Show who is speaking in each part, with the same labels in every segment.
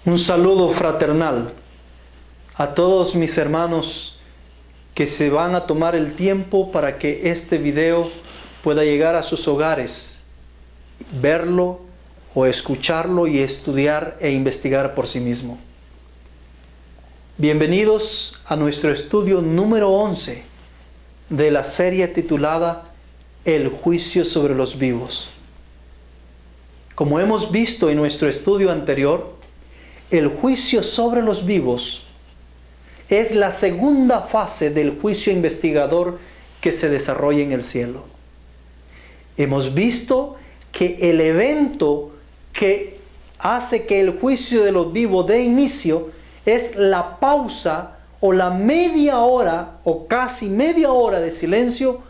Speaker 1: Un saludo fraternal a todos mis hermanos que se van a tomar el tiempo para que este video pueda llegar a sus hogares, verlo o escucharlo y estudiar e investigar por sí mismo. Bienvenidos a nuestro estudio número 11 de la serie titulada El juicio sobre los vivos. Como hemos visto en nuestro estudio anterior, el juicio sobre los vivos es la segunda fase del juicio investigador que se desarrolla en el cielo. Hemos visto que el evento que hace que el juicio de los vivos dé inicio es la pausa o la media hora o casi media hora de silencio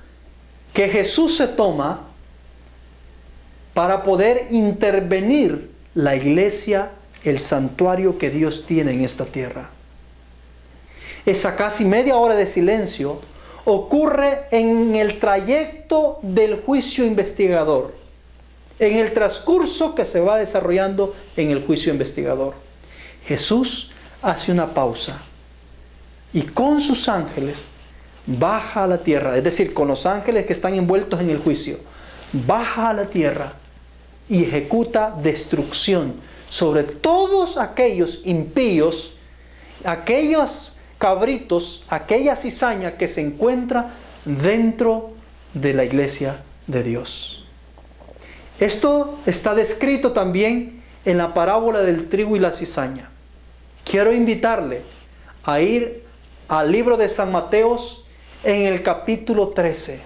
Speaker 1: que Jesús se toma para poder intervenir la iglesia, el santuario que Dios tiene en esta tierra. Esa casi media hora de silencio ocurre en el trayecto del juicio investigador, en el transcurso que se va desarrollando en el juicio investigador. Jesús hace una pausa y con sus ángeles baja a la tierra, es decir, con los ángeles que están envueltos en el juicio, baja a la tierra y ejecuta destrucción sobre todos aquellos impíos, aquellos cabritos, aquella cizaña que se encuentra dentro de la iglesia de Dios. Esto está descrito también en la parábola del trigo y la cizaña. Quiero invitarle a ir al libro de San Mateos en el capítulo 13.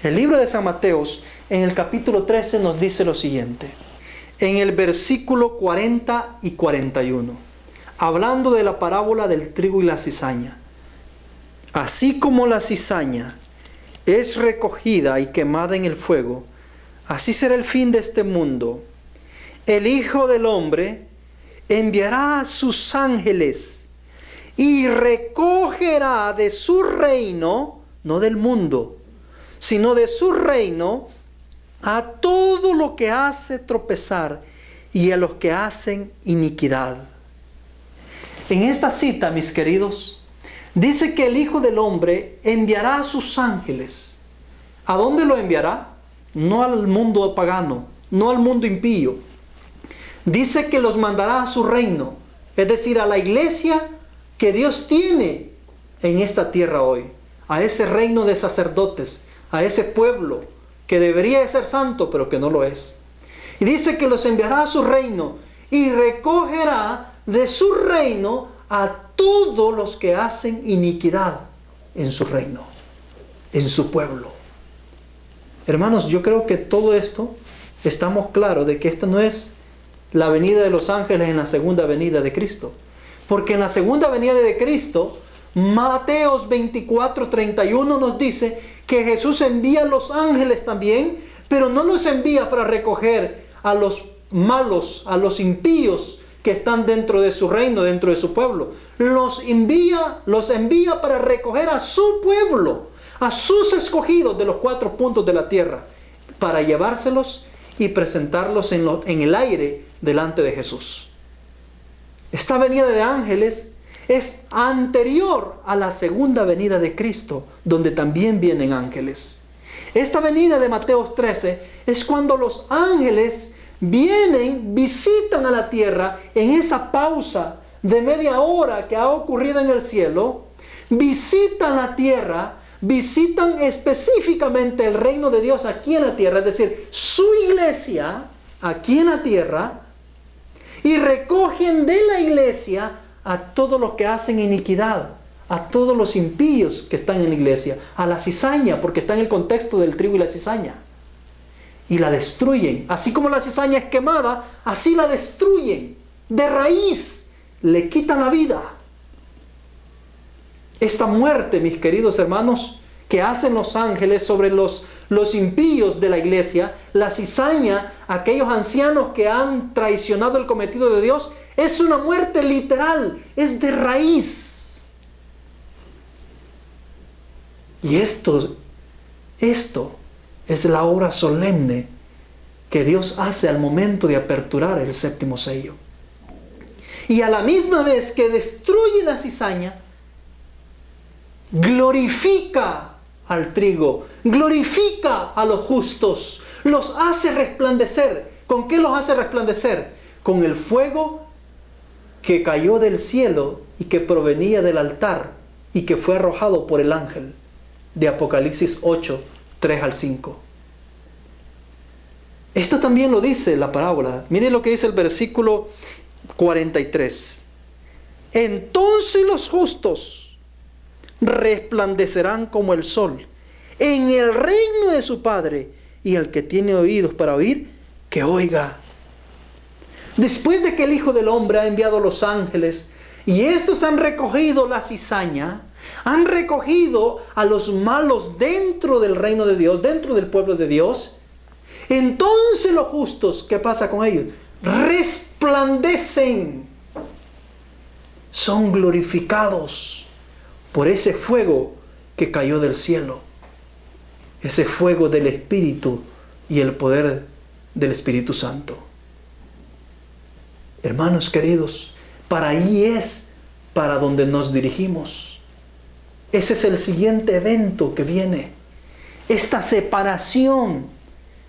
Speaker 1: El libro de San Mateos en el capítulo 13 nos dice lo siguiente. En el versículo 40 y 41, hablando de la parábola del trigo y la cizaña. Así como la cizaña es recogida y quemada en el fuego, así será el fin de este mundo. El Hijo del Hombre enviará a sus ángeles y recogerá de su reino, no del mundo, sino de su reino, a todo lo que hace tropezar y a los que hacen iniquidad. En esta cita, mis queridos, dice que el Hijo del Hombre enviará a sus ángeles. ¿A dónde lo enviará? No al mundo pagano, no al mundo impío. Dice que los mandará a su reino, es decir, a la iglesia que Dios tiene en esta tierra hoy, a ese reino de sacerdotes, a ese pueblo que debería de ser santo, pero que no lo es. Y dice que los enviará a su reino y recogerá de su reino a todos los que hacen iniquidad en su reino, en su pueblo. Hermanos, yo creo que todo esto estamos claros de que esta no es la venida de los ángeles en la segunda venida de Cristo. Porque en la segunda venida de Cristo, Mateos 24:31 nos dice que Jesús envía a los ángeles también, pero no los envía para recoger a los malos, a los impíos que están dentro de su reino, dentro de su pueblo. Los envía para recoger a su pueblo, a sus escogidos de los 4 puntos de la tierra, para llevárselos y presentarlos en el aire delante de Jesús. Esta venida de ángeles es anterior a la segunda venida de Cristo, donde también vienen ángeles. Esta venida de Mateos 13 es cuando los ángeles vienen, visitan a la tierra en esa pausa de media hora que ha ocurrido en el cielo, visitan la tierra, visitan específicamente el reino de Dios aquí en la tierra, es decir, su iglesia aquí en la tierra, y recogen de la iglesia a todos los que hacen iniquidad, a todos los impíos que están en la iglesia, a la cizaña, porque está en el contexto del trigo y la cizaña, y la destruyen. Así como la cizaña es quemada, así la destruyen, de raíz, le quitan la vida. Esta muerte, mis queridos hermanos, que hacen los ángeles sobre los impíos de la iglesia, la cizaña, aquellos ancianos que han traicionado el cometido de Dios, es una muerte literal, es de raíz. Y esto es la obra solemne que Dios hace al momento de aperturar el séptimo sello. Y a la misma vez que destruye la cizaña, glorifica al trigo, glorifica a los justos, los hace resplandecer. ¿Con qué los hace resplandecer? Con el fuego que cayó del cielo y que provenía del altar y que fue arrojado por el ángel, de Apocalipsis 8, 3 al 5. Esto también lo dice la parábola. Miren lo que dice el versículo 43. Entonces los justos resplandecerán como el sol en el reino de su Padre, y el que tiene oídos para oír, que oiga. Después de que el Hijo del Hombre ha enviado a los ángeles, y estos han recogido la cizaña, han recogido a los malos dentro del reino de Dios, dentro del pueblo de Dios, entonces los justos, ¿qué pasa con ellos? Resplandecen. Son glorificados por ese fuego que cayó del cielo. Ese fuego del Espíritu y el poder del Espíritu Santo. Hermanos queridos, para ahí es para donde nos dirigimos. Ese es el siguiente evento que viene. Esta separación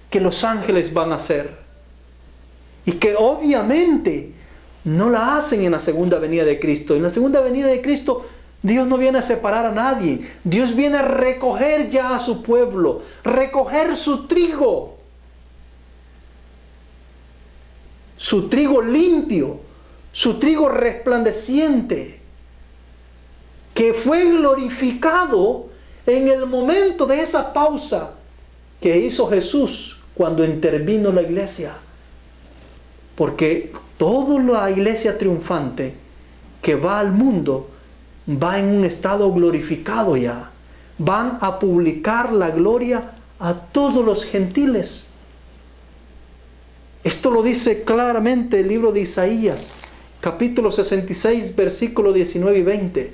Speaker 1: que los ángeles van a hacer. Y que obviamente no la hacen en la segunda venida de Cristo. En la segunda venida de Cristo, Dios no viene a separar a nadie. Dios viene a recoger ya a su pueblo, recoger su trigo limpio, su trigo resplandeciente, que fue glorificado en el momento de esa pausa que hizo Jesús cuando intervino la iglesia. Porque toda la iglesia triunfante que va al mundo va en un estado glorificado ya. Van a publicar la gloria a todos los gentiles. Esto lo dice claramente el libro de Isaías, capítulo 66, versículos 19 y 20.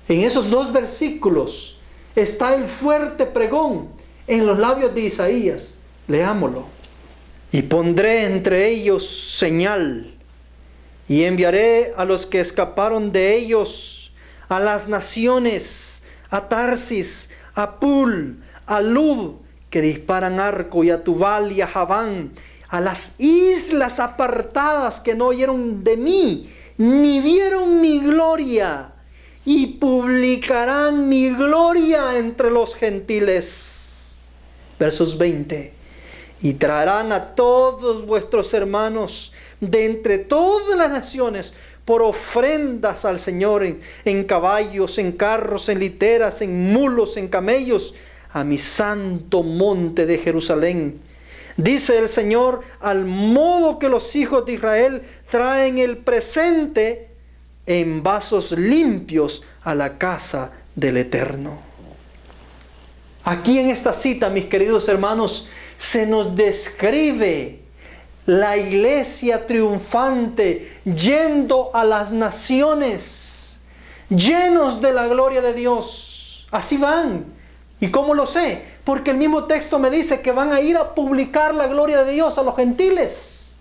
Speaker 1: En esos dos versículos está el fuerte pregón en los labios de Isaías. Leámoslo. Y pondré entre ellos señal, y enviaré a los que escaparon de ellos, a las naciones, a Tarsis, a Pul, a Lud, que disparan arco, y a Tubal y a Javán, a las islas apartadas que no oyeron de mí, ni vieron mi gloria, y publicarán mi gloria entre los gentiles. Versos 20. Y traerán a todos vuestros hermanos de entre todas las naciones por ofrendas al Señor en caballos, en carros, en literas, en mulos, en camellos, a mi santo monte de Jerusalén. Dice el Señor, al modo que los hijos de Israel traen el presente en vasos limpios a la casa del Eterno. Aquí en esta cita, mis queridos hermanos, se nos describe la iglesia triunfante yendo a las naciones, llenos de la gloria de Dios. Así van. ¿Y cómo lo sé? Porque el mismo texto me dice que van a ir a publicar la gloria de Dios a los gentiles.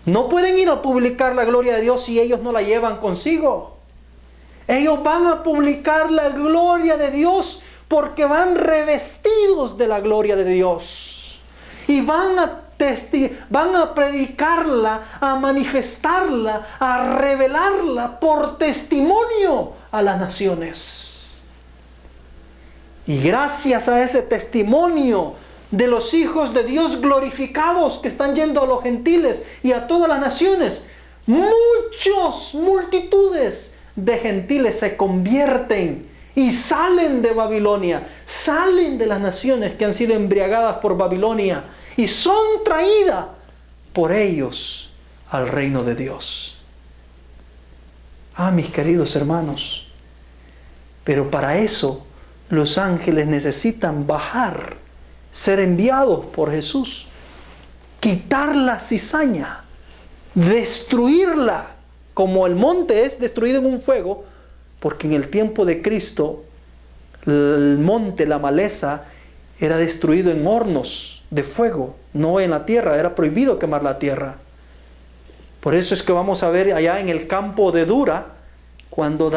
Speaker 1: No pueden ir a publicar la gloria de Dios si ellos no la llevan consigo. Ellos van a publicar la gloria de Dios porque van revestidos de la gloria de Dios. Y van a predicarla, a manifestarla, a revelarla por testimonio a las naciones. Y gracias a ese testimonio de los hijos de Dios glorificados que están yendo a los gentiles y a todas las naciones, multitudes de gentiles se convierten y salen de Babilonia, salen de las naciones que han sido embriagadas por Babilonia y son traídas por ellos al reino de Dios. Mis queridos hermanos, pero para eso los ángeles necesitan bajar, ser enviados por Jesús, quitar la cizaña, destruirla, como el monte es destruido en un fuego, porque en el tiempo de Cristo el monte, la maleza, era destruido en hornos de fuego, no en la tierra, era prohibido quemar la tierra. Por eso es que vamos a ver allá en el campo de Dura, cuando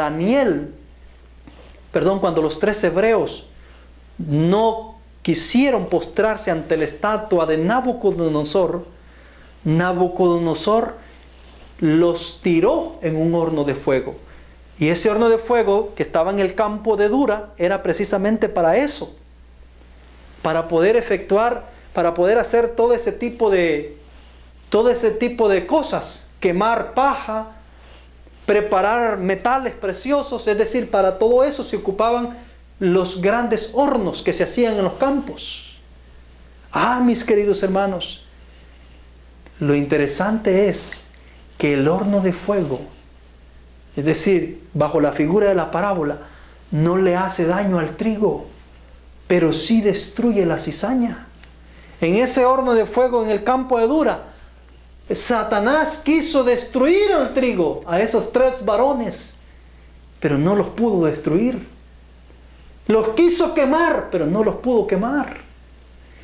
Speaker 1: cuando los 3 hebreos no quisieron postrarse ante la estatua de Nabucodonosor, Nabucodonosor los tiró en un horno de fuego. Y ese horno de fuego que estaba en el campo de Dura era precisamente para eso, para poder hacer todo ese tipo de cosas, quemar paja, preparar metales preciosos, es decir, para todo eso se ocupaban los grandes hornos que se hacían en los campos. Mis queridos hermanos, lo interesante es que el horno de fuego, es decir, bajo la figura de la parábola, no le hace daño al trigo, pero sí destruye la cizaña. En ese horno de fuego en el campo de Dura, Satanás quiso destruir el trigo a esos 3 varones, pero no los pudo destruir. Los quiso quemar, pero no los pudo quemar.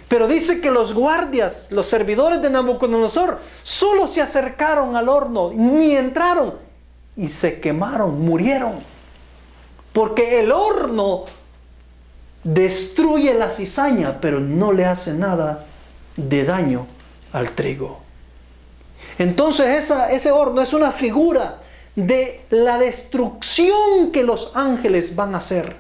Speaker 1: Pero dice que los guardias, los servidores de Nabucodonosor, solo se acercaron al horno, ni entraron, y se quemaron, murieron. Porque el horno destruye la cizaña, pero no le hace nada de daño al trigo. Entonces ese horno es una figura de la destrucción que los ángeles van a hacer.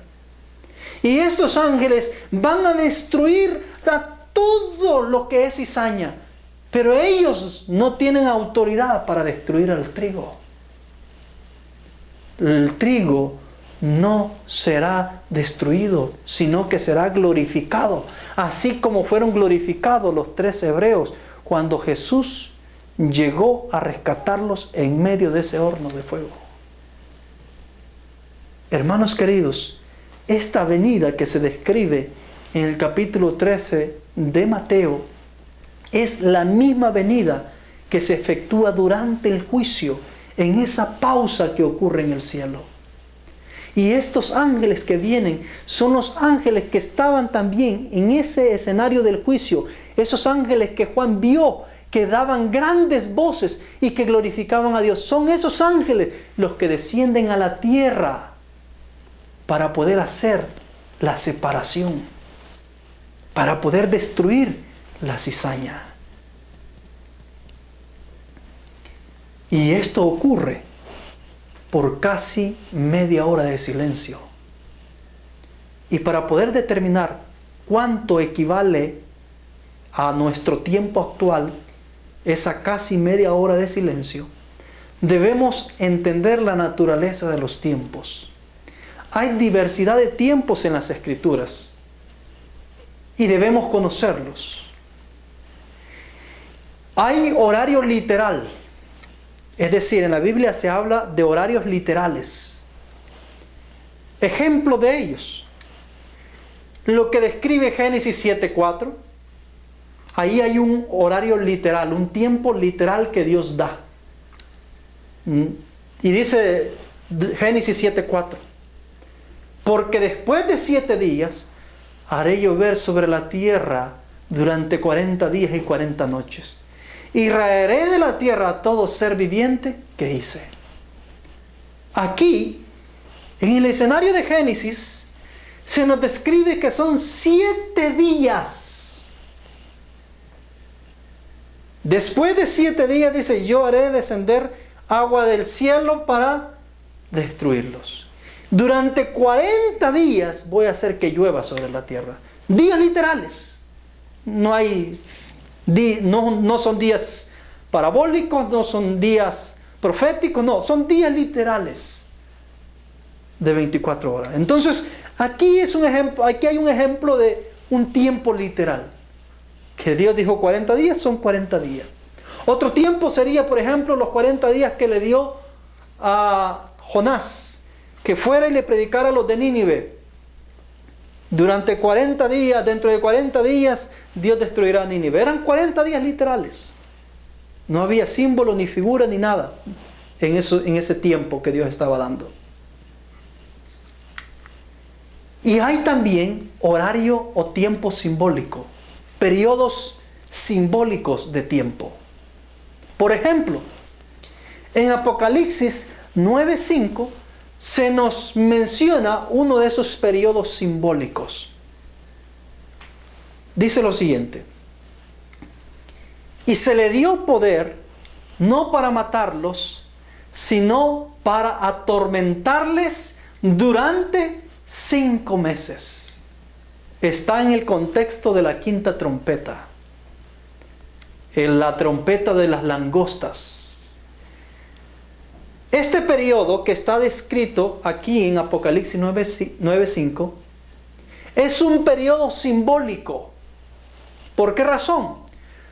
Speaker 1: Y estos ángeles van a destruir a todo lo que es cizaña, pero ellos no tienen autoridad para destruir al trigo. El trigo no será destruido, sino que será glorificado, así como fueron glorificados los 3 hebreos cuando Jesús llegó a rescatarlos en medio de ese horno de fuego. Hermanos queridos, esta venida que se describe en el capítulo 13 de Mateo es la misma venida que se efectúa durante el juicio, en esa pausa que ocurre en el cielo. Y estos ángeles que vienen son los ángeles que estaban también en ese escenario del juicio, esos ángeles que Juan vio, que daban grandes voces y que glorificaban a Dios. Son esos ángeles los que descienden a la tierra para poder hacer la separación, para poder destruir la cizaña. Y esto ocurre por casi media hora de silencio. Y para poder determinar cuánto equivale a nuestro tiempo actual, esa casi media hora de silencio, debemos entender la naturaleza de los tiempos. Hay diversidad de tiempos en las Escrituras y debemos conocerlos. Hay horario literal, es decir, en la Biblia se habla de horarios literales. Ejemplo de ellos, lo que describe Génesis 7:4. Ahí hay un horario literal, un tiempo literal que Dios da. Y dice Génesis 7:4: porque después de 7 días haré llover sobre la tierra durante 40 días y 40 noches. Y raeré de la tierra a todo ser viviente que hice. Aquí, en el escenario de Génesis, se nos describe que son 7 días. Después de 7 días dice: yo haré descender agua del cielo para destruirlos. Durante 40 días voy a hacer que llueva sobre la tierra. Días literales. No son días parabólicos, no son días proféticos, no, son días literales de 24 horas. Entonces, aquí hay un ejemplo de un tiempo literal. Que Dios dijo 40 días, son 40 días. Otro tiempo sería, por ejemplo, los 40 días que le dio a Jonás, que fuera y le predicara a los de Nínive. Durante 40 días, dentro de 40 días, Dios destruirá a Nínive. Eran 40 días literales. No había símbolo, ni figura, ni nada en ese tiempo que Dios estaba dando. Y hay también horario o tiempo simbólico, periodos simbólicos de tiempo. Por ejemplo, En Apocalipsis 9:5 se nos menciona uno de esos periodos simbólicos. Dice lo siguiente: y se le dio poder no para matarlos, sino para atormentarles durante 5 meses. Está en el contexto de la quinta trompeta, en la trompeta de las langostas. Este periodo que está descrito aquí en Apocalipsis 9:5 es un periodo simbólico. ¿Por qué razón?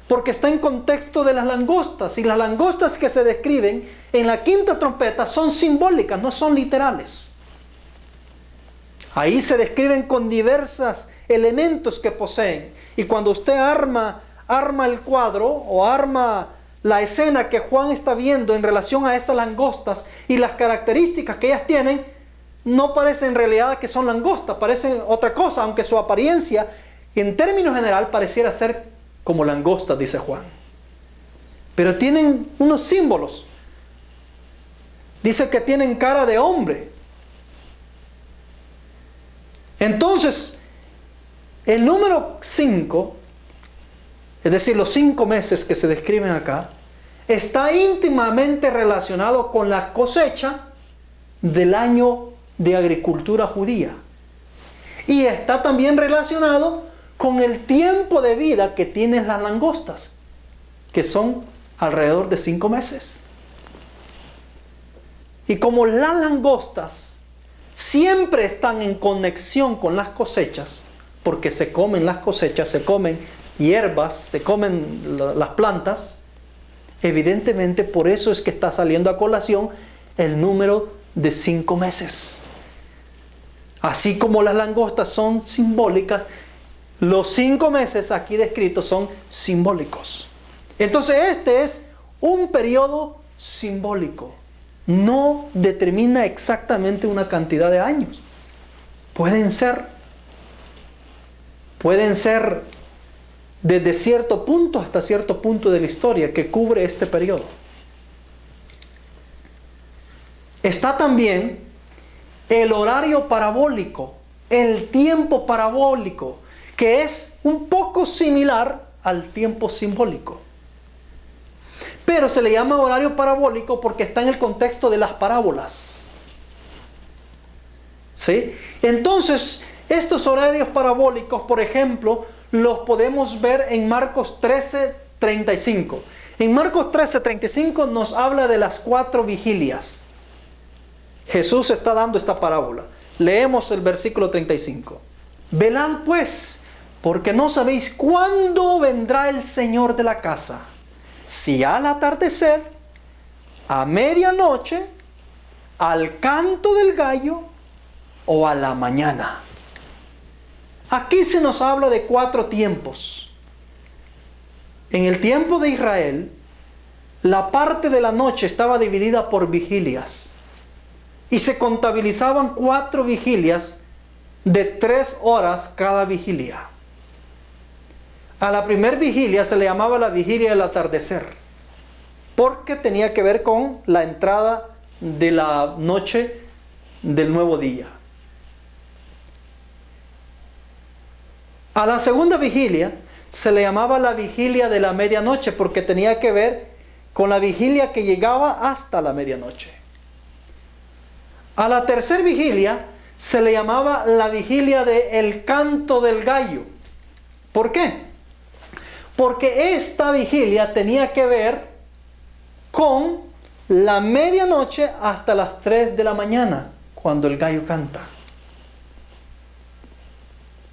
Speaker 1: Porque está en contexto de las langostas, y las langostas que se describen en la quinta trompeta son simbólicas, no son literales. Ahí se describen con diversos elementos que poseen, y cuando usted arma el cuadro o arma la escena que Juan está viendo en relación a estas langostas y las características que ellas tienen, no parece en realidad que son langostas, parecen otra cosa, aunque su apariencia en términos general pareciera ser como langostas, dice Juan. Pero tienen unos símbolos. Dice que tienen cara de hombre. Entonces, el número 5, es decir, los 5 meses que se describen acá, está íntimamente relacionado con la cosecha del año de agricultura judía. Y está también relacionado con el tiempo de vida que tienen las langostas, que son alrededor de 5 meses. Y como las langostas siempre están en conexión con las cosechas, porque se comen las cosechas, se comen hierbas, se comen las plantas, evidentemente por eso es que está saliendo a colación el número de 5 meses. Así como las langostas son simbólicas, los 5 meses aquí descritos son simbólicos. Entonces este es un periodo simbólico. No determina exactamente una cantidad de años. Pueden ser desde cierto punto hasta cierto punto de la historia que cubre este periodo. Está también el horario parabólico, el tiempo parabólico, que es un poco similar al tiempo simbólico. Pero se le llama horario parabólico porque está en el contexto de las parábolas. ¿Sí? Entonces, estos horarios parabólicos, por ejemplo, los podemos ver en Marcos 13:35. En Marcos 13:35 nos habla de las 4 vigilias. Jesús está dando esta parábola. Leemos el versículo 35. Velad pues, porque no sabéis cuándo vendrá el Señor de la casa, si al atardecer, a medianoche, al canto del gallo o a la mañana. Aquí se nos habla de 4 tiempos. En el tiempo de Israel, la parte de la noche estaba dividida por vigilias. Y se contabilizaban 4 vigilias de 3 horas cada vigilia. A la primer vigilia se le llamaba la vigilia del atardecer, porque tenía que ver con la entrada de la noche del nuevo día. A la segunda vigilia se le llamaba la vigilia de la medianoche, porque tenía que ver con la vigilia que llegaba hasta la medianoche. A la tercera vigilia se le llamaba la vigilia del canto del gallo. ¿Por qué? Porque esta vigilia tenía que ver con la medianoche hasta las 3 de la mañana, cuando el gallo canta.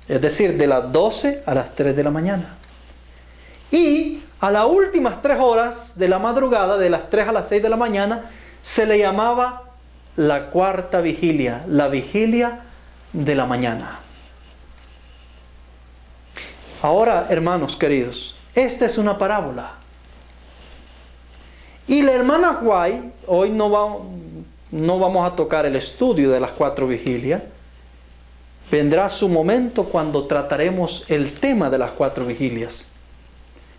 Speaker 1: Es decir, de las 12 a las 3 de la mañana. Y a las últimas 3 horas de la madrugada, de las 3 a las 6 de la mañana, se le llamaba la cuarta vigilia, la vigilia de la mañana. Ahora, hermanos queridos, esta es una parábola. Y la hermana White, hoy no vamos a tocar el estudio de las 4 vigilias. Vendrá su momento cuando trataremos el tema de las 4 vigilias.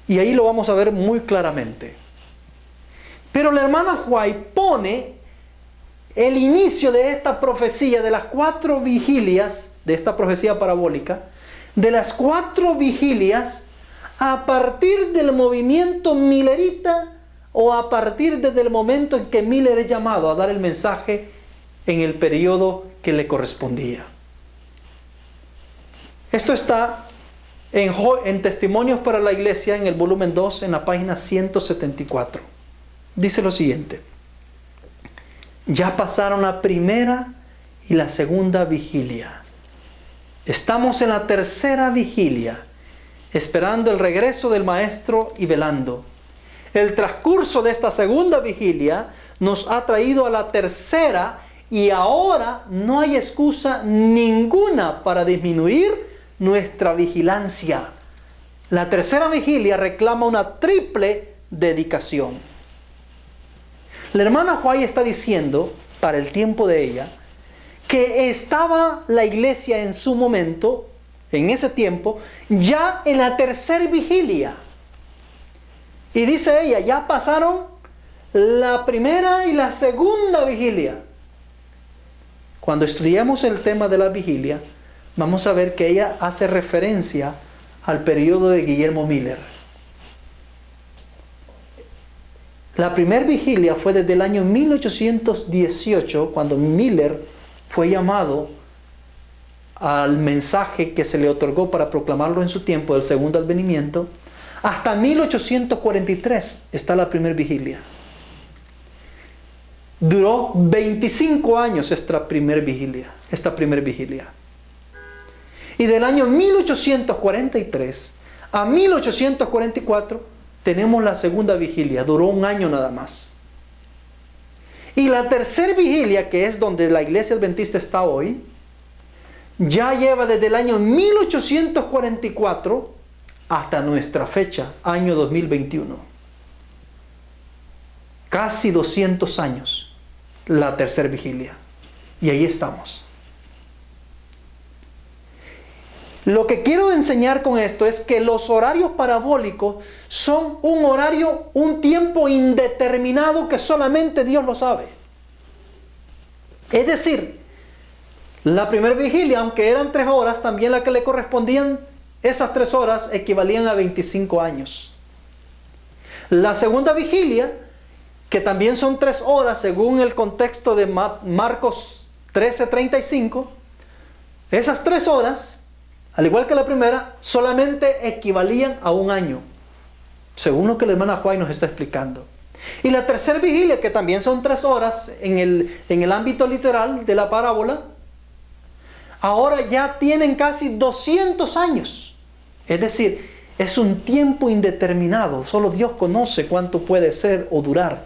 Speaker 1: Y ahí lo vamos a ver muy claramente. Pero la hermana White pone el inicio de esta profecía, de las 4 vigilias, de esta profecía parabólica, de las 4 vigilias, a partir del movimiento millerita o a partir desde el momento en que Miller es llamado a dar el mensaje en el periodo que le correspondía. Esto está en Testimonios para la Iglesia, en el volumen 2, en la página 174. Dice lo siguiente: ya pasaron la primera y la segunda vigilia. Estamos en la tercera vigilia, esperando el regreso del Maestro y velando. El transcurso de esta segunda vigilia nos ha traído a la tercera y ahora no hay excusa ninguna para disminuir nuestra vigilancia. La tercera vigilia reclama una triple dedicación. La hermana White está diciendo, para el tiempo de ella, que estaba la iglesia en su momento, en ese tiempo, ya en la tercera vigilia. Y dice ella, ya pasaron la primera y la segunda vigilia. Cuando estudiamos el tema de la vigilia, vamos a ver que ella hace referencia al periodo de Guillermo Miller. La primera vigilia fue desde el año 1818, cuando Miller fue llamado al mensaje que se le otorgó para proclamarlo en su tiempo del segundo advenimiento. Hasta 1843 está la primera vigilia. Duró 25 años esta primera vigilia. Y del año 1843 a 1844 tenemos la segunda vigilia. Duró un año nada más. Y la tercera vigilia, que es donde la iglesia adventista está hoy, ya lleva desde el año 1844 hasta nuestra fecha, año 2021. Casi 200 años la tercera vigilia. Y ahí estamos. Lo que quiero enseñar con esto es que los horarios parabólicos son un tiempo indeterminado que solamente Dios lo sabe. Es decir, la primera vigilia, aunque eran 3 horas, también la que le correspondían, esas 3 horas equivalían a 25 años. La segunda vigilia, que también son 3 horas según el contexto de Marcos 13:35, esas 3 horas, al igual que la primera, solamente equivalían a un año, según lo que la hermana White nos está explicando. Y la tercera vigilia, que también son 3 horas en el ámbito literal de la parábola, ahora ya tienen casi 200 años. Es decir, es un tiempo indeterminado. Solo Dios conoce cuánto puede ser o durar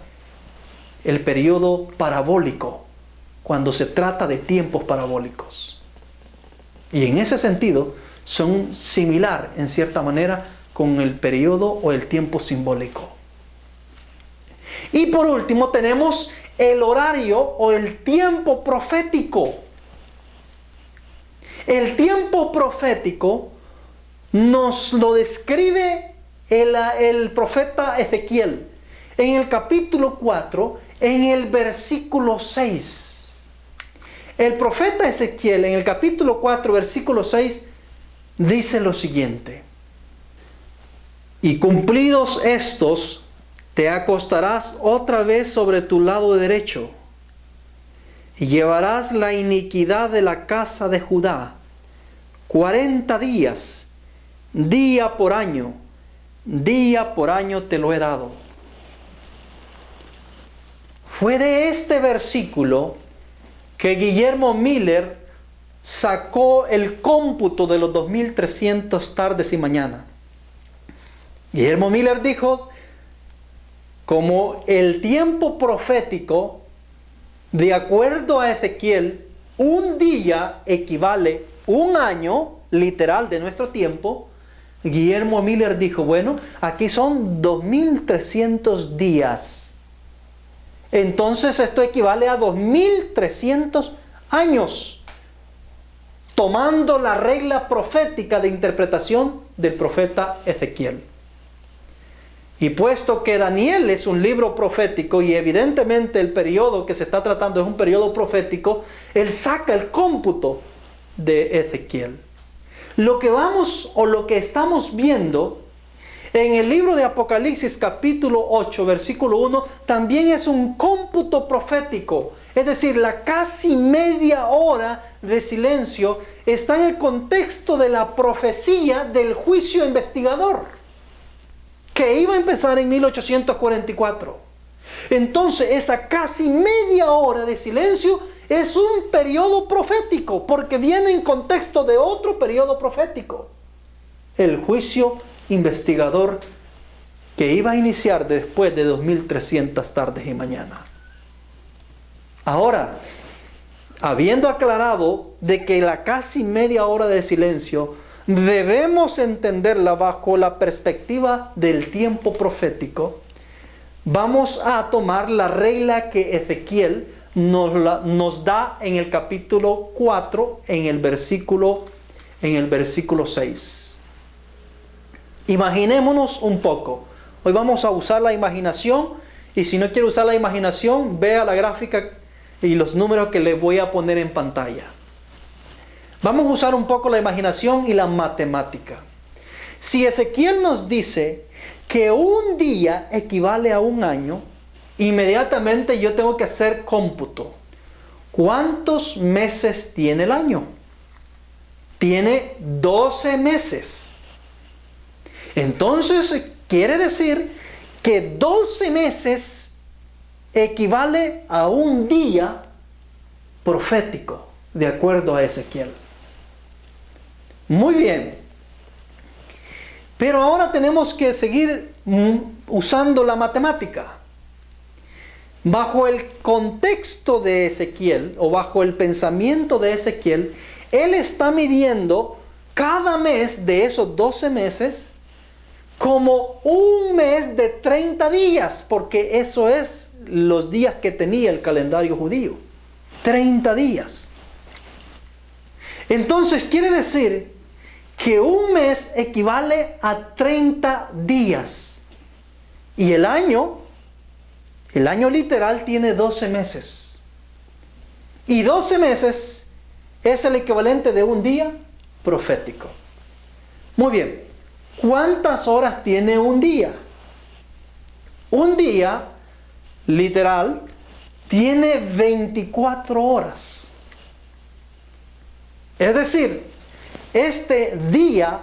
Speaker 1: el periodo parabólico cuando se trata de tiempos parabólicos. Y en ese sentido son similar en cierta manera con el periodo o el tiempo simbólico. Y por último tenemos el horario o el tiempo profético. El tiempo profético nos lo describe el profeta Ezequiel en el capítulo 4, en el versículo 6. El profeta Ezequiel en el capítulo 4, versículo 6, dice lo siguiente: y cumplidos estos, te acostarás otra vez sobre tu lado derecho, y llevarás la iniquidad de la casa de Judá 40 días, día por año te lo he dado. Fue de este versículo que Guillermo Miller sacó el cómputo de los 2300 tardes y mañanas. Guillermo Miller dijo, como el tiempo profético, de acuerdo a Ezequiel, un día equivale un año literal de nuestro tiempo. Guillermo Miller dijo, bueno, aquí son 2300 días. Entonces esto equivale a 2300 años, tomando la regla profética de interpretación del profeta Ezequiel. Y puesto que Daniel es un libro profético y evidentemente el periodo que se está tratando es un periodo profético, él saca el cómputo de Ezequiel. Lo que estamos viendo en el libro de Apocalipsis capítulo 8 versículo 1 también es un cómputo profético. Es decir, la casi media hora de silencio está en el contexto de la profecía del juicio investigador, que iba a empezar en 1844. Entonces, esa casi media hora de silencio es un periodo profético, porque viene en contexto de otro periodo profético, el juicio investigador que iba a iniciar después de 2300 tardes y mañanas. Ahora, habiendo aclarado de que la casi media hora de silencio debemos entenderla bajo la perspectiva del tiempo profético, vamos a tomar la regla que Ezequiel nos da en el capítulo 4, en el versículo 6. Imaginémonos un poco. Hoy vamos a usar la imaginación, y si no quiere usar la imaginación, vea la gráfica y los números que les voy a poner en pantalla. Vamos a usar un poco la imaginación y la matemática. Si Ezequiel nos dice que un día equivale a un año, inmediatamente yo tengo que hacer cómputo. ¿Cuántos meses tiene el año? Tiene 12 meses. Entonces quiere decir que 12 meses equivale a un día profético, de acuerdo a Ezequiel. Muy bien. Pero ahora tenemos que seguir usando la matemática. Bajo el contexto de Ezequiel, o bajo el pensamiento de Ezequiel, él está midiendo cada mes de esos 12 meses como un mes de 30 días, porque eso es los días que tenía el calendario judío. 30 días. Entonces quiere decir que un mes equivale a 30 días. Y el año literal tiene 12 meses. Y 12 meses es el equivalente de un día profético. Muy bien. ¿Cuántas horas tiene un día? Un día literal tiene 24 horas. Es decir, este día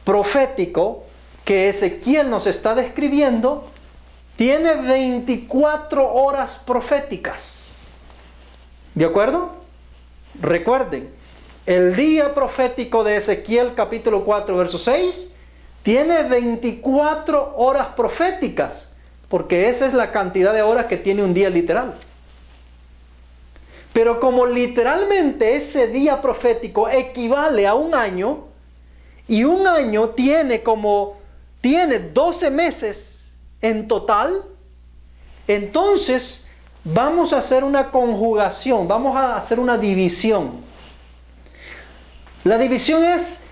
Speaker 1: profético que Ezequiel nos está describiendo tiene 24 horas proféticas. ¿De acuerdo? Recuerden, el día profético de Ezequiel capítulo 4 verso 6 tiene 24 horas proféticas, porque esa es la cantidad de horas que tiene un día literal. Pero como literalmente ese día profético equivale a un año, y un año tiene 12 meses en total, entonces vamos a hacer una conjugación, vamos a hacer una división. La división es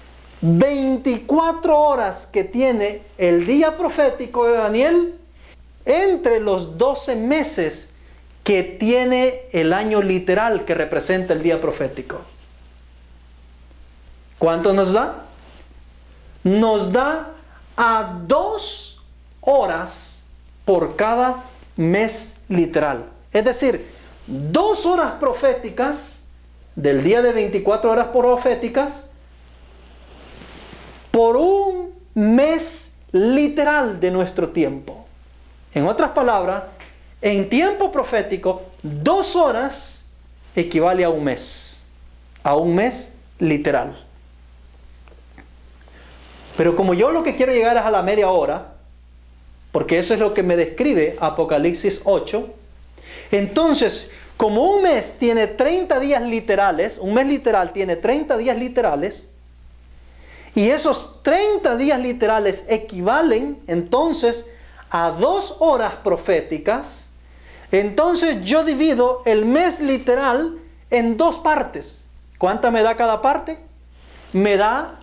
Speaker 1: 24 horas que tiene el día profético de Daniel entre los 12 meses que tiene el año literal que representa el día profético. ¿Cuánto nos da? Nos da a 2 horas por cada mes literal. Es decir, 2 horas proféticas del día de 24 horas proféticas por un mes literal de nuestro tiempo. En otras palabras, en tiempo profético, 2 horas equivale a un mes literal. Pero como yo lo que quiero llegar es a la media hora, porque eso es lo que me describe Apocalipsis 8, entonces, como un mes tiene 30 días literales, un mes literal tiene 30 días literales, y esos 30 días literales equivalen entonces a 2 horas proféticas, entonces yo divido el mes literal en 2 partes. ¿Cuánta me da cada parte? Me da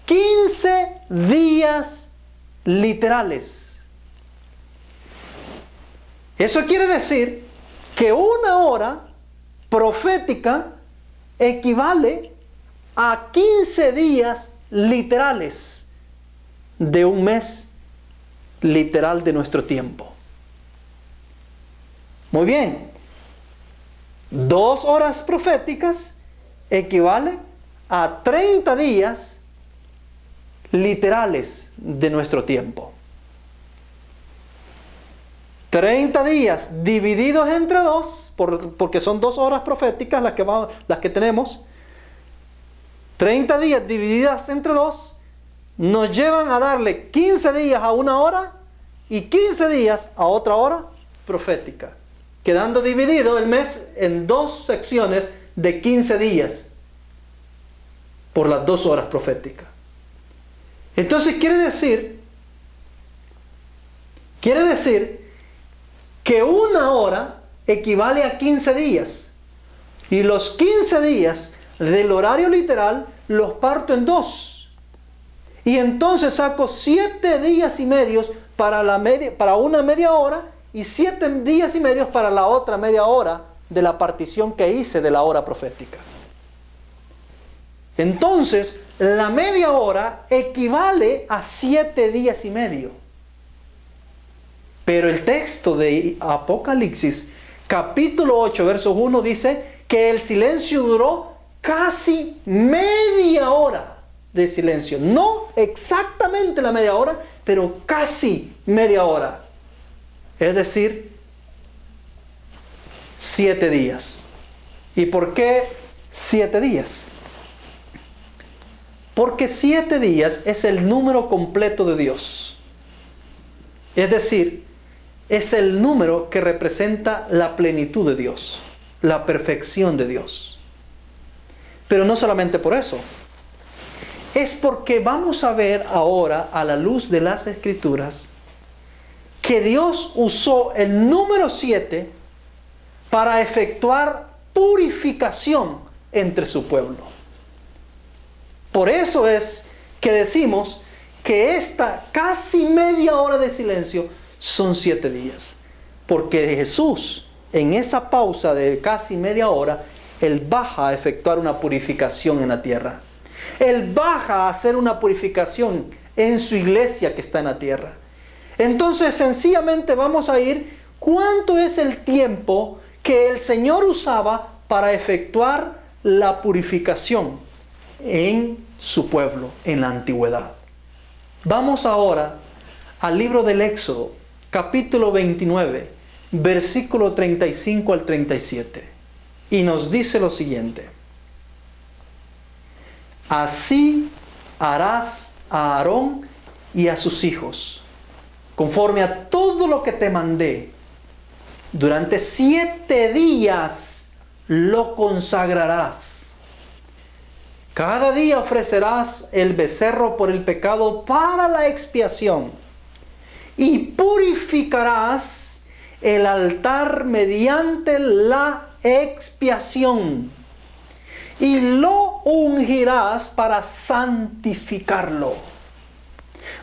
Speaker 1: 15 días literales. Eso quiere decir que una hora profética equivale a 15 días literales de un mes literal de nuestro tiempo. Muy bien. 2 horas proféticas equivale a 30 días literales de nuestro tiempo. 30 días divididos entre 2, porque son 2 horas proféticas las que tenemos. 30 días divididas entre 2 nos llevan a darle 15 días a una hora y 15 días a otra hora profética, quedando dividido el mes en 2 secciones de 15 días por las 2 horas proféticas. Entonces quiere decir que una hora equivale a 15 días. Y los 15 días del horario literal los parto en 2. Y entonces saco 7 días y medios para una media hora y 7 días y medios para la otra media hora de la partición que hice de la hora profética. Entonces, la media hora equivale a 7 días y medio. Pero el texto de Apocalipsis, capítulo 8, verso 1, dice que el silencio duró casi media hora de silencio. No exactamente la media hora, pero casi media hora. Es decir, 7 días. ¿Y por qué 7 días? Porque 7 días es el número completo de Dios. Es decir, es el número que representa la plenitud de Dios, la perfección de Dios. Pero no solamente por eso. Es porque vamos a ver ahora, a la luz de las Escrituras, que Dios usó el número 7 para efectuar purificación entre su pueblo. Por eso es que decimos que esta casi media hora de silencio son 7 días. Porque Jesús, en esa pausa de casi media hora, Él baja a efectuar una purificación en la tierra. Él baja a hacer una purificación en su iglesia que está en la tierra. Entonces, sencillamente vamos a ir cuánto es el tiempo que el Señor usaba para efectuar la purificación en su pueblo en la antigüedad. Vamos ahora al libro del Éxodo, capítulo 29, versículo 35 al 37. Y nos dice lo siguiente: así harás a Aarón y a sus hijos, conforme a todo lo que te mandé. Durante 7 días lo consagrarás. Cada día ofrecerás el becerro por el pecado para la expiación. Y purificarás el altar mediante la expiación. Y lo ungirás para santificarlo.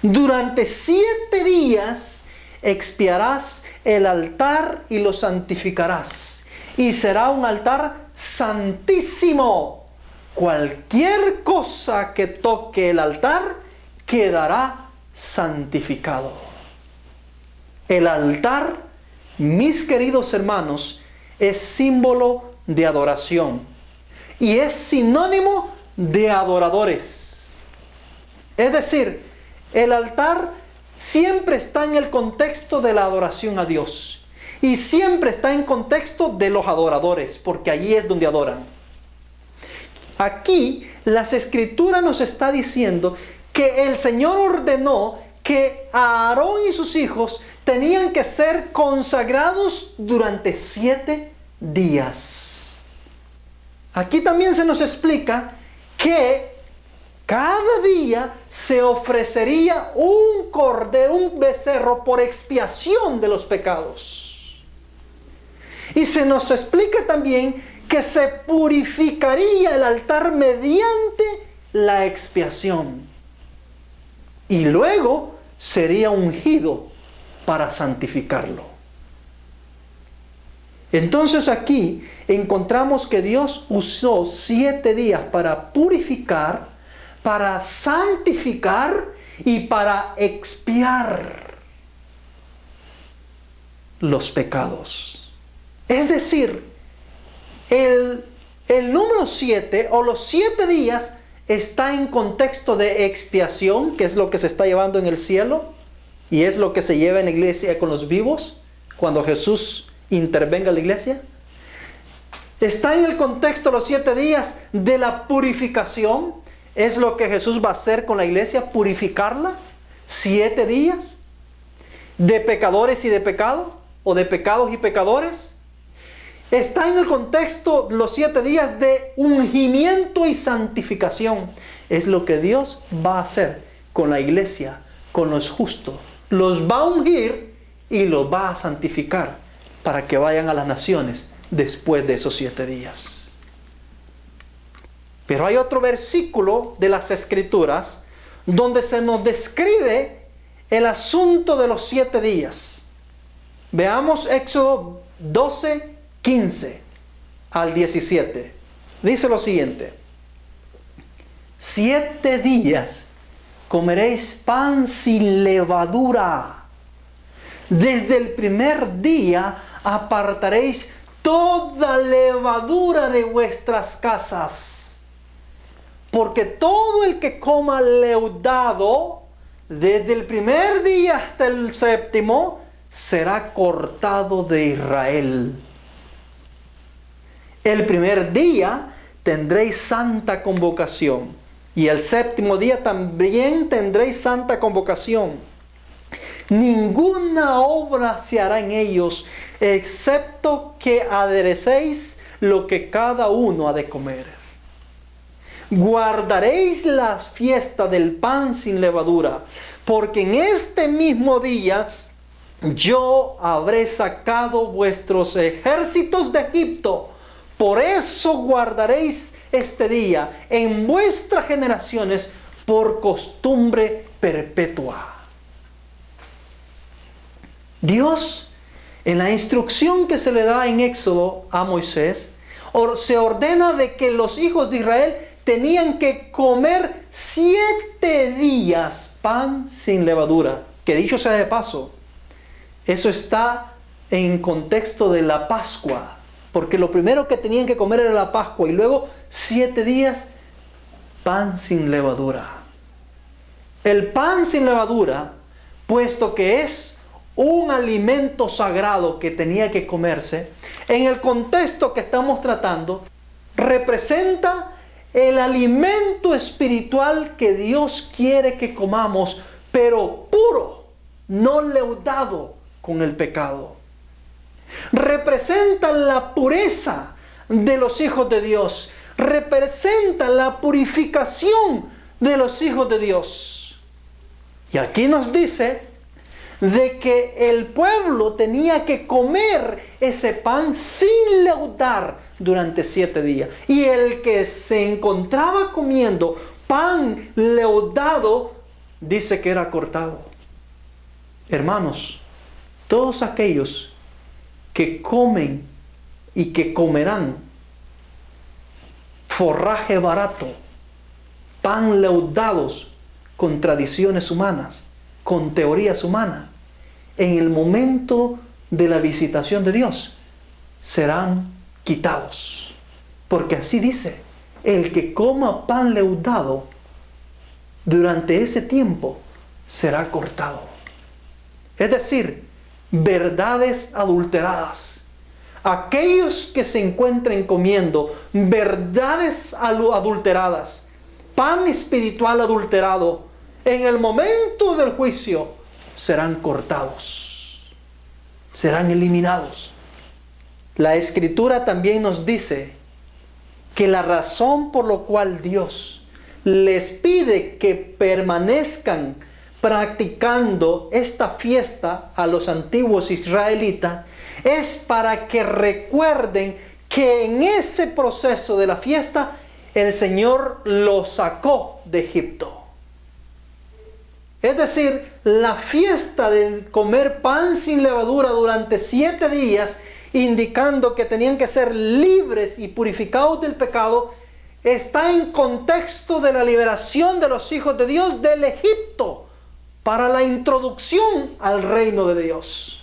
Speaker 1: Durante 7 días expiarás el altar y lo santificarás. Y será un altar santísimo. Cualquier cosa que toque el altar quedará santificado. El altar, mis queridos hermanos, es símbolo de adoración y es sinónimo de adoradores. Es decir, el altar siempre está en el contexto de la adoración a Dios y siempre está en contexto de los adoradores, porque allí es donde adoran. Aquí las Escrituras nos está diciendo que el Señor ordenó que Aarón y sus hijos tenían que ser consagrados durante 7 días. Aquí también se nos explica que cada día se ofrecería un cordero, un becerro por expiación de los pecados. Y se nos explica también que se purificaría el altar mediante la expiación. Y luego sería ungido para santificarlo. Entonces aquí encontramos que Dios usó 7 días para purificar, para santificar y para expiar los pecados. Es decir, el número 7 o los 7 días está en contexto de expiación, que es lo que se está llevando en el cielo y es lo que se lleva en la iglesia con los vivos cuando Jesús intervenga en la iglesia. Está en el contexto los 7 días de la purificación. Es lo que Jesús va a hacer con la iglesia, purificarla. 7 días de pecadores y de pecado, o de pecados y pecadores. Está en el contexto los 7 días de ungimiento y santificación. Es lo que Dios va a hacer con la iglesia, con los justos. Los va a ungir y los va a santificar para que vayan a las naciones después de esos 7 días. Pero hay otro versículo de las Escrituras donde se nos describe el asunto de los 7 días. Veamos Éxodo 12, 15 al 17. Dice lo siguiente: 7 días comeréis pan sin levadura. Desde el primer día apartaréis toda levadura de vuestras casas. Porque todo el que coma leudado, desde el primer día hasta el 7º, será cortado de Israel. El primer día tendréis santa convocación, y el 7º día también tendréis santa convocación. Ninguna obra se hará en ellos, excepto que aderecéis lo que cada uno ha de comer. Guardaréis la fiesta del pan sin levadura, porque en este mismo día yo habré sacado vuestros ejércitos de Egipto. Por eso guardaréis este día en vuestras generaciones por costumbre perpetua. Dios, en la instrucción que se le da en Éxodo a Moisés, se ordena de que los hijos de Israel tenían que comer 7 días pan sin levadura. Que dicho sea de paso, eso está en contexto de la Pascua. Porque lo primero que tenían que comer era la Pascua. Y luego 7 días pan sin levadura. El pan sin levadura, puesto que es un alimento sagrado que tenía que comerse, en el contexto que estamos tratando, representa el alimento espiritual que Dios quiere que comamos, pero puro, no leudado con el pecado. Representa la pureza de los hijos de Dios. Representa la purificación de los hijos de Dios. Y aquí nos dice de que el pueblo tenía que comer ese pan sin leudar durante 7 días. Y el que se encontraba comiendo pan leudado, dice que era cortado. Hermanos, todos aquellos que comen y que comerán forraje barato, pan leudados con tradiciones humanas, con teorías humanas, en el momento de la visitación de Dios serán quitados. Porque así dice: el que coma pan leudado durante ese tiempo será cortado. Es decir, verdades adulteradas. Aquellos que se encuentren comiendo verdades adulteradas, pan espiritual adulterado, en el momento del juicio serán cortados, serán eliminados. La Escritura también nos dice que la razón por la cual Dios les pide que permanezcan practicando esta fiesta a los antiguos israelitas es para que recuerden que en ese proceso de la fiesta el Señor los sacó de Egipto. Es decir, la fiesta de comer pan sin levadura durante 7 días indicando que tenían que ser libres y purificados del pecado, está en contexto de la liberación de los hijos de Dios del Egipto para la introducción al reino de Dios.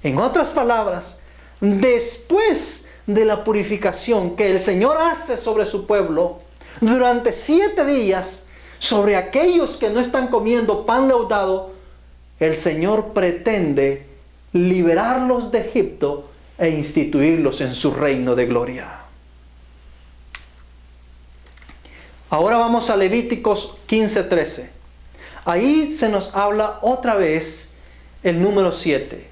Speaker 1: En otras palabras, después de la purificación que el Señor hace sobre su pueblo, durante 7 días, sobre aquellos que no están comiendo pan leudado, el Señor pretende liberarlos de Egipto e instituirlos en su reino de gloria. Ahora vamos a Levíticos 15:13. Ahí se nos habla otra vez el número 7.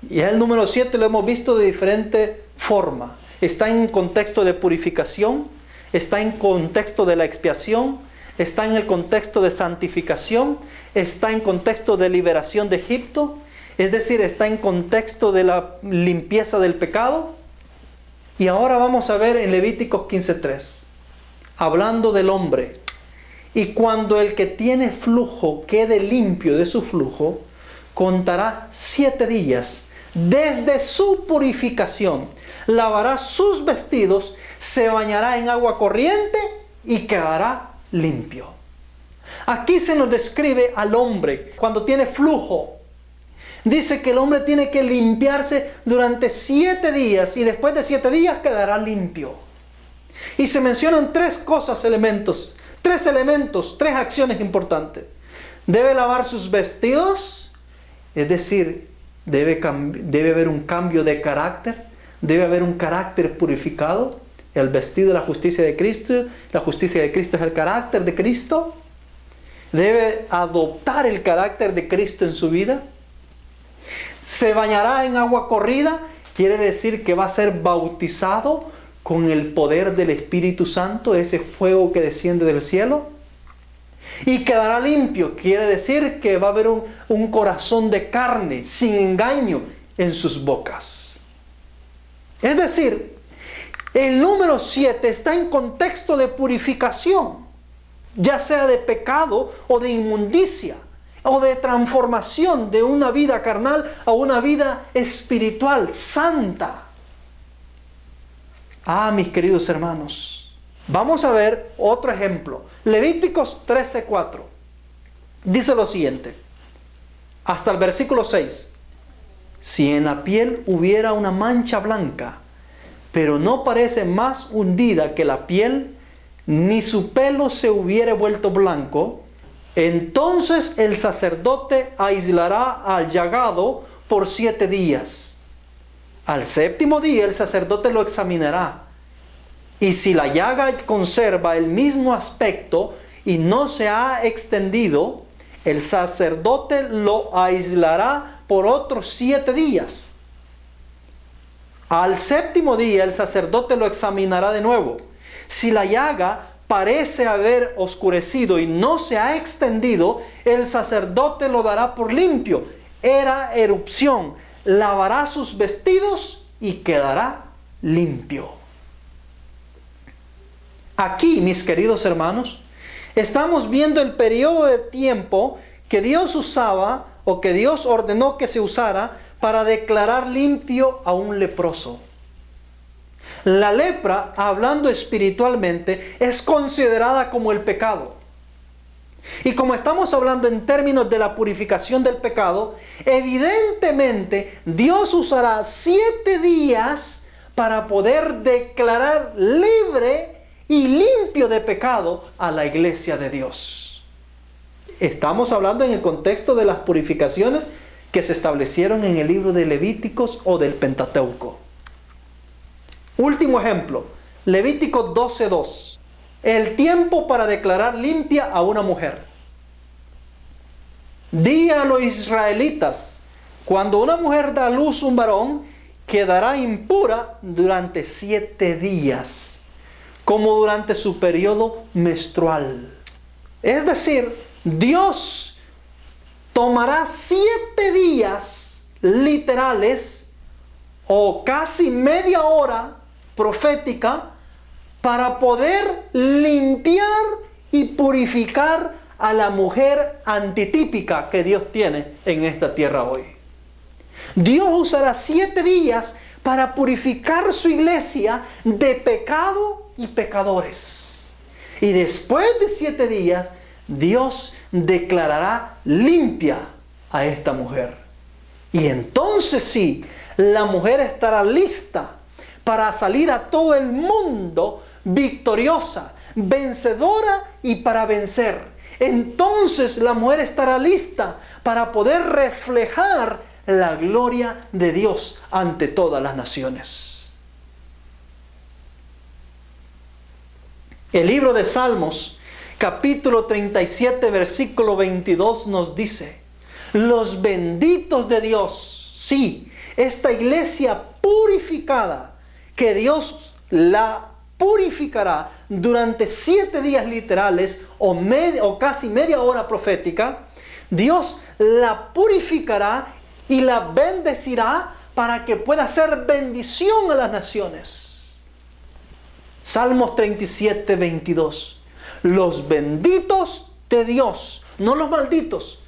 Speaker 1: Y el número 7 lo hemos visto de diferente forma. Está en contexto de purificación, está en contexto de la expiación, está en el contexto de santificación, está en contexto de liberación de Egipto, es decir, está en contexto de la limpieza del pecado. Y ahora vamos a ver en Levíticos 15:3, hablando del hombre. Y cuando el que tiene flujo quede limpio de su flujo, contará 7 días desde su purificación, lavará sus vestidos, se bañará en agua corriente y quedará limpio. Aquí se nos describe al hombre cuando tiene flujo. Dice que el hombre tiene que limpiarse durante 7 días y después de 7 días quedará limpio. Y se mencionan 3 elementos, 3 acciones importantes. Debe lavar sus vestidos, es decir, debe haber un cambio de carácter, debe haber un carácter purificado. El vestido de la justicia de Cristo, la justicia de Cristo es el carácter de Cristo. Debe adoptar el carácter de Cristo en su vida. Se bañará en agua corrida, quiere decir que va a ser bautizado con el poder del Espíritu Santo, ese fuego que desciende del cielo. Y quedará limpio, quiere decir que va a haber un corazón de carne, sin engaño, en sus bocas. Es decir, el número 7 está en contexto de purificación, ya sea de pecado o de inmundicia, o de transformación de una vida carnal a una vida espiritual, santa. Mis queridos hermanos, vamos a ver otro ejemplo. Levíticos 13:4 dice lo siguiente, hasta el versículo 6. Si en la piel hubiera una mancha blanca, pero no parece más hundida que la piel, ni su pelo se hubiere vuelto blanco, entonces el sacerdote aislará al llagado por 7 días. Al 7º día el sacerdote lo examinará. Y si la llaga conserva el mismo aspecto y no se ha extendido, el sacerdote lo aislará por otros 7 días. Al 7º día el sacerdote lo examinará de nuevo. Si la llaga parece haber oscurecido y no se ha extendido, el sacerdote lo dará por limpio. Era erupción. Lavará sus vestidos y quedará limpio. Aquí, mis queridos hermanos, estamos viendo el periodo de tiempo que Dios usaba o que Dios ordenó que se usara para declarar limpio a un leproso. La lepra, hablando espiritualmente, es considerada como el pecado. Y como estamos hablando en términos de la purificación del pecado, evidentemente Dios usará 7 días para poder declarar libre y limpio de pecado a la iglesia de Dios. Estamos hablando en el contexto de las purificaciones que se establecieron en el libro de Levíticos o del Pentateuco. Último ejemplo, Levítico 12:2. El tiempo para declarar limpia a una mujer. Di a los israelitas, cuando una mujer da a luz un varón, quedará impura durante 7 días, como durante su periodo menstrual. Es decir, Dios tomará 7 días literales o casi media hora profética para poder limpiar y purificar a la mujer antitípica que Dios tiene en esta tierra hoy. Dios usará 7 días para purificar su iglesia de pecado y pecadores. Y después de 7 días, Dios declarará limpia a esta mujer. Y entonces sí, la mujer estará lista para salir a todo el mundo victoriosa, vencedora y para vencer. Entonces la mujer estará lista para poder reflejar la gloria de Dios ante todas las naciones. El libro de Salmos, capítulo 37, versículo 22 nos dice: los benditos de Dios, sí, esta iglesia purificada, que Dios la purificará durante 7 días literales o casi media hora profética. Dios la purificará y la bendecirá para que pueda ser bendición a las naciones. Salmos 37, 22. Los benditos de Dios, no los malditos,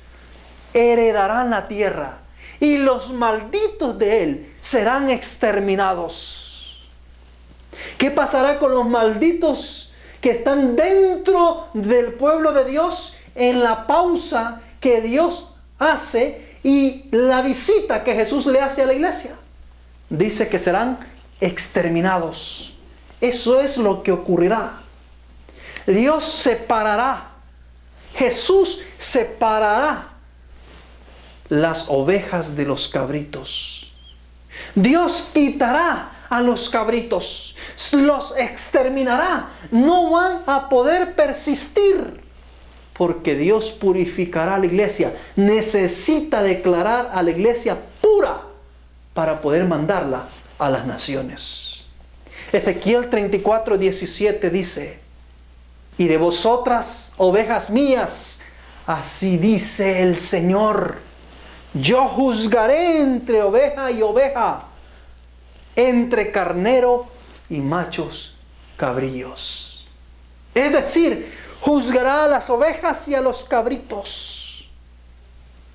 Speaker 1: heredarán la tierra, y los malditos de él serán exterminados. ¿Qué pasará con los malditos que están dentro del pueblo de Dios en la pausa que Dios hace y la visita que Jesús le hace a la iglesia? Dice que serán exterminados. Eso es lo que ocurrirá. Dios separará, Jesús separará las ovejas de los cabritos. Dios quitará a los cabritos, los exterminará, no van a poder persistir, porque Dios purificará a la iglesia. Necesita declarar a la iglesia pura para poder mandarla a las naciones. Ezequiel 34, 17 dice: y de vosotras, ovejas mías, así dice el Señor, yo juzgaré entre oveja y oveja, entre carnero y machos cabríos. Es decir, juzgará a las ovejas y a los cabritos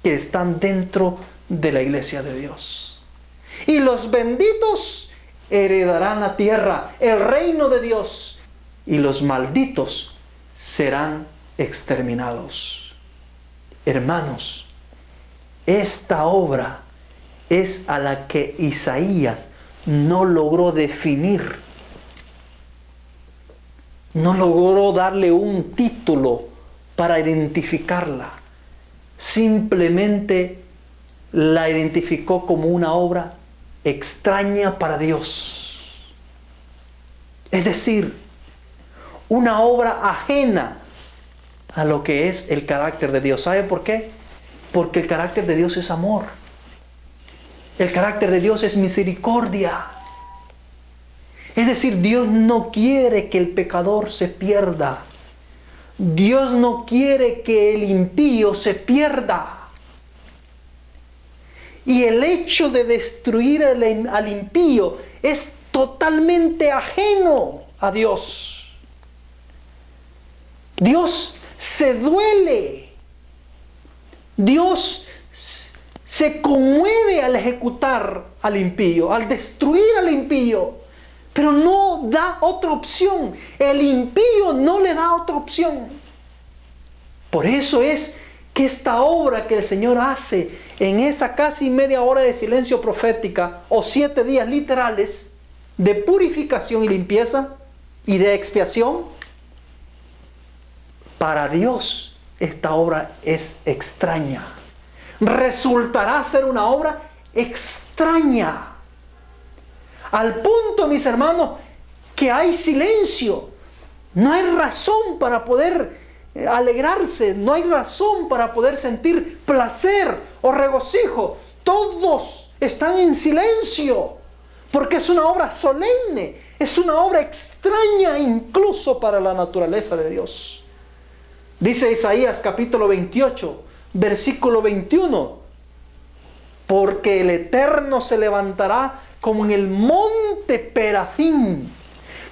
Speaker 1: que están dentro de la iglesia de Dios. Y los benditos heredarán la tierra, el reino de Dios, y los malditos serán exterminados. Hermanos, esta obra es a la que Isaías no logró definir, no logró darle un título para identificarla. Simplemente la identificó como una obra extraña para Dios. Es decir, una obra ajena a lo que es el carácter de Dios. ¿Sabe por qué? Porque el carácter de Dios es amor. El carácter de Dios es misericordia. Es decir, Dios no quiere que el pecador se pierda. Dios no quiere que el impío se pierda. Y el hecho de destruir al impío es totalmente ajeno a Dios. Dios se duele. Dios se conmueve al ejecutar al impío, al destruir al impío, pero no da otra opción. El impío no le da otra opción. Por eso es que esta obra que el Señor hace en esa casi media hora de silencio profética o 7 días literales de purificación y limpieza y de expiación, para Dios esta obra es extraña. Resultará ser una obra extraña. Al punto, mis hermanos, que hay silencio. No hay razón para poder alegrarse. No hay razón para poder sentir placer o regocijo. Todos están en silencio. Porque es una obra solemne. Es una obra extraña incluso para la naturaleza de Dios. Dice Isaías capítulo 28, versículo 21. Porque el Eterno se levantará como en el monte Perafim,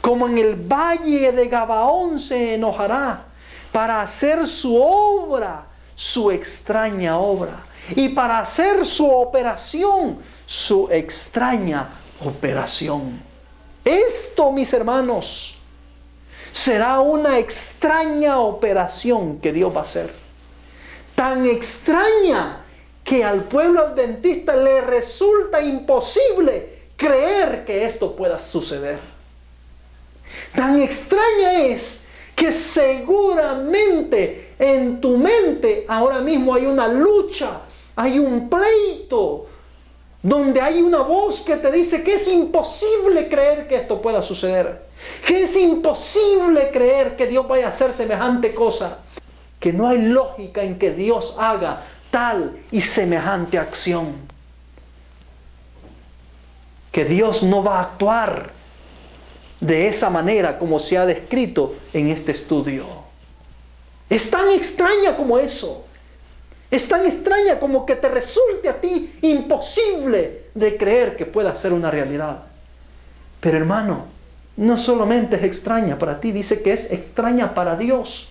Speaker 1: como en el valle de Gabaón se enojará para hacer su obra, su extraña obra. y para hacer su operación, su extraña operación. Esto, mis hermanos, será una extraña operación que Dios va a hacer. Tan extraña que al pueblo adventista le resulta imposible creer que esto pueda suceder. Tan extraña es que seguramente en tu mente ahora mismo hay una lucha, hay un pleito, donde hay una voz que te dice que es imposible creer que esto pueda suceder, que es imposible creer que Dios vaya a hacer semejante cosa, que no hay lógica en que Dios haga tal y semejante acción, que Dios no va a actuar de esa manera como se ha descrito en este estudio. Es tan extraña como eso. Es tan extraña como que te resulte a ti imposible de creer que pueda ser una realidad. Pero hermano, no solamente es extraña para ti, dice que es extraña para Dios.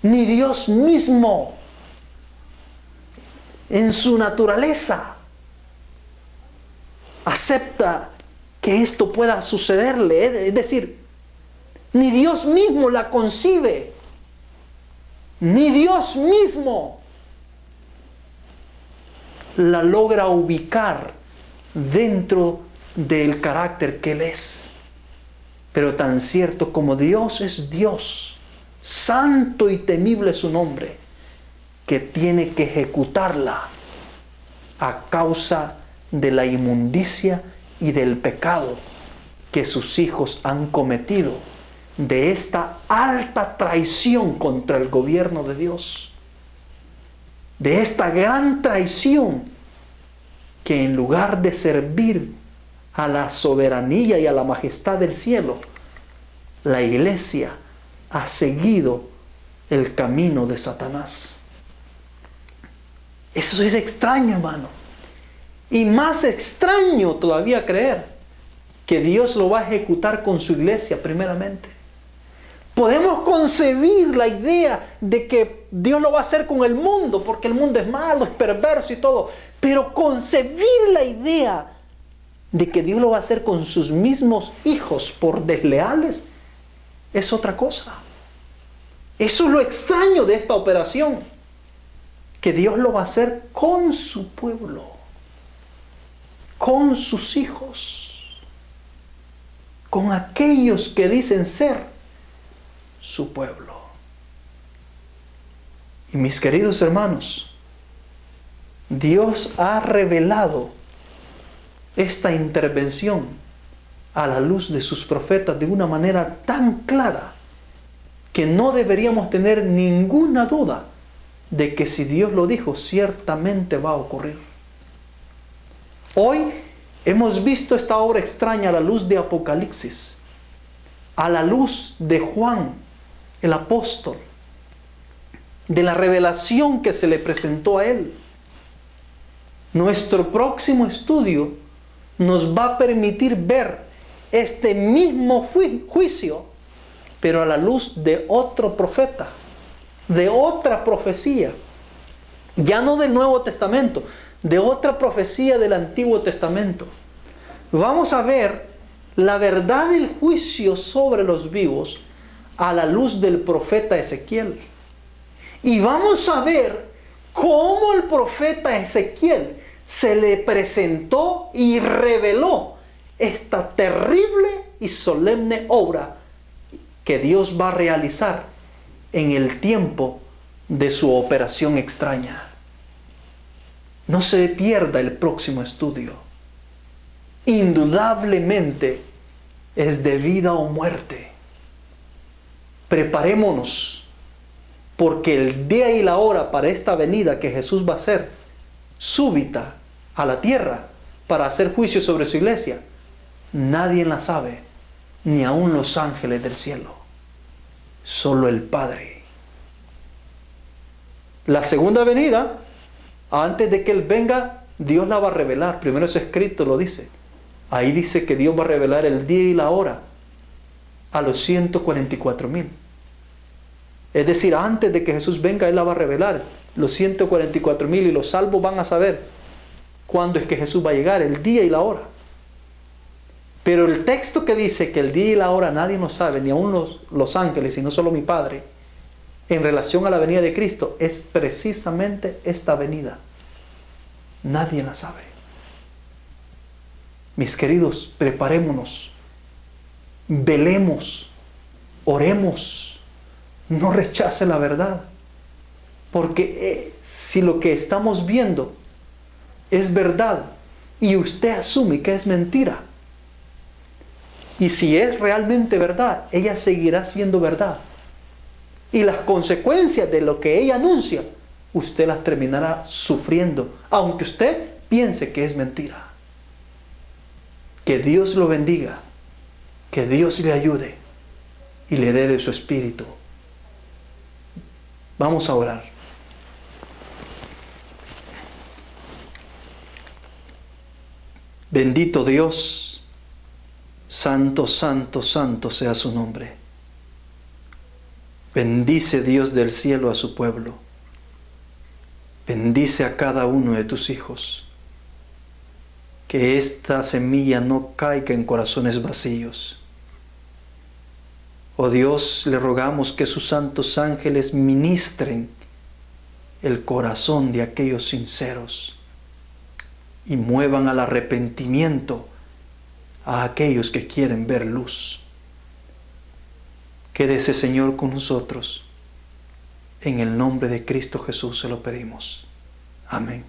Speaker 1: Ni Dios mismo, en su naturaleza, acepta que esto pueda sucederle. Es decir, ni Dios mismo la concibe. Ni Dios mismo la logra ubicar dentro del carácter que Él es. Pero tan cierto como Dios es Dios, santo y temible es su nombre, que tiene que ejecutarla a causa de la inmundicia y del pecado que sus hijos han cometido, de esta alta traición contra el gobierno de Dios, de esta gran traición que en lugar de servir a la soberanía y a la majestad del cielo, la iglesia ha seguido el camino de Satanás. Eso es extraño, hermano. Y más extraño todavía creer que Dios lo va a ejecutar con su iglesia primeramente. Podemos concebir la idea de que Dios lo va a hacer con el mundo, porque el mundo es malo, es perverso y todo. Pero concebir la idea de que Dios lo va a hacer con sus mismos hijos por desleales es otra cosa. Eso es lo extraño de esta operación, que Dios lo va a hacer con su pueblo, con sus hijos, con aquellos que dicen ser su pueblo. Y mis queridos hermanos, Dios ha revelado esta intervención a la luz de sus profetas de una manera tan clara que no deberíamos tener ninguna duda de que si Dios lo dijo, ciertamente va a ocurrir. Hoy hemos visto esta obra extraña a la luz de Apocalipsis, a la luz de Juan, el apóstol, de la revelación que se le presentó a él. Nuestro próximo estudio nos va a permitir ver este mismo juicio, pero a la luz de otro profeta, de otra profecía, ya no del Nuevo Testamento, de otra profecía del Antiguo Testamento. Vamos a ver la verdad del juicio sobre los vivos a la luz del profeta Ezequiel. Y vamos a ver cómo el profeta Ezequiel se le presentó y reveló esta terrible y solemne obra que Dios va a realizar en el tiempo de su operación extraña. No se pierda el próximo estudio. Indudablemente es de vida o muerte. Preparémonos, porque el día y la hora para esta venida que Jesús va a hacer súbita a la tierra para hacer juicio sobre su iglesia, nadie la sabe, ni aun los ángeles del cielo, solo el Padre. La segunda venida, antes de que Él venga, Dios la va a revelar. Primero es escrito, lo dice. Ahí dice que Dios va a revelar el día y la hora a los 144,000. Es decir, antes de que Jesús venga, Él la va a revelar. Los 144,000 y los salvos van a saber cuándo es que Jesús va a llegar, el día y la hora. Pero el texto que dice que el día y la hora nadie lo sabe, ni aun los ángeles, sino solo mi Padre, en relación a la venida de Cristo, es precisamente esta venida. Nadie la sabe. Mis queridos, preparémonos, velemos, oremos, no rechace la verdad. Porque si lo que estamos viendo es verdad y usted asume que es mentira, y si es realmente verdad, ella seguirá siendo verdad. Y las consecuencias de lo que ella anuncia, usted las terminará sufriendo, aunque usted piense que es mentira. Que Dios lo bendiga, que Dios le ayude y le dé de su espíritu. Vamos a orar. Bendito Dios, santo, santo, santo sea su nombre. Bendice Dios del cielo a su pueblo. Bendice a cada uno de tus hijos. Que esta semilla no caiga en corazones vacíos. Oh Dios, le rogamos que sus santos ángeles ministren el corazón de aquellos sinceros y muevan al arrepentimiento a aquellos que quieren ver luz. Quédese, Señor, con nosotros. En el nombre de Cristo Jesús se lo pedimos. Amén.